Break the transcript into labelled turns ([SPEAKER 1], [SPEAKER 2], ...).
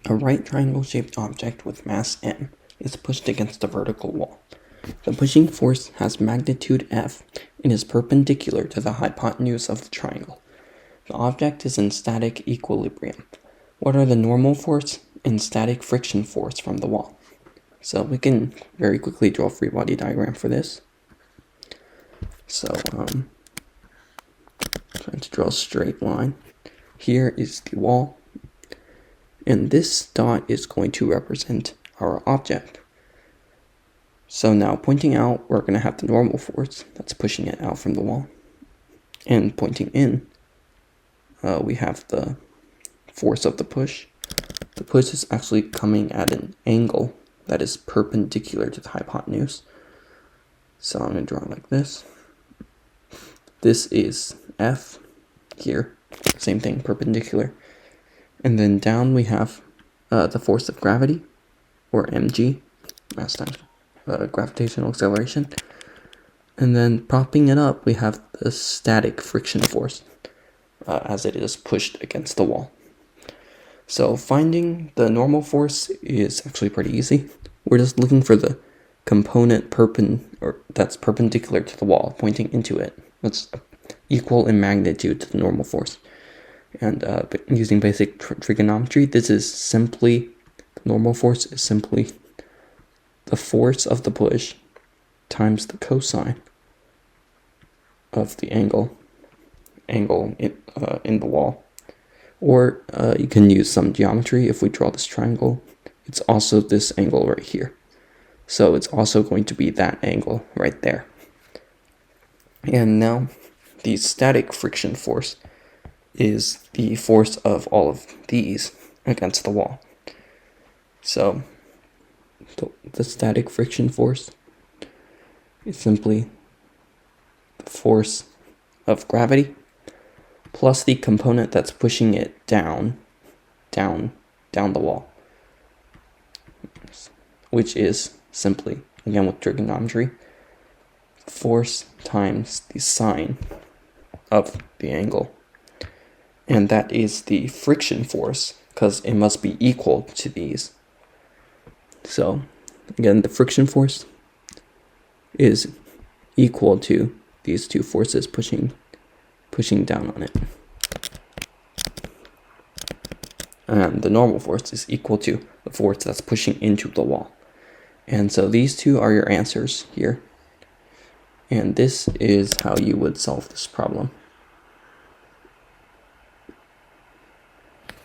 [SPEAKER 1] A right triangle-shaped object with mass m is pushed against a vertical wall. The pushing force has magnitude F and is perpendicular to the hypotenuse of the triangle. The object is in static equilibrium. What are the normal force and static friction force from the wall? So we can very quickly draw a free body diagram for this. So trying to draw a straight line. Here is the wall, and this dot is going to represent our object. So now pointing out, we're going to have the normal force that's pushing it out from the wall. And pointing in, we have the force of the push. The push is actually coming at an angle that is perpendicular to the hypotenuse. So I'm going to draw it like this. This is F here, same thing, perpendicular. And then down we have the force of gravity, or mg, mass times gravitational acceleration. And then propping it up, we have the static friction force as it is pushed against the wall. So finding the normal force is actually pretty easy. We're just looking for the component that's perpendicular to the wall, pointing into it. That's equal in magnitude to the normal force. And using basic trigonometry, this is simply, the normal force is simply the force of the push times the cosine of the angle in the wall. Or you can use some geometry. If we draw this triangle, it's also this angle right here. So it's also going to be that angle right there. And now the static friction force is the force of all of these against the wall. So the static friction force is simply the force of gravity plus the component that's pushing it down the wall, which is simply, again with trigonometry, force times the sine of the angle. And that is the friction force, because it must be equal to these. So again, the friction force is equal to these two forces pushing down on it. And the normal force is equal to the force that's pushing into the wall. And so these two are your answers here. And this is how you would solve this problem.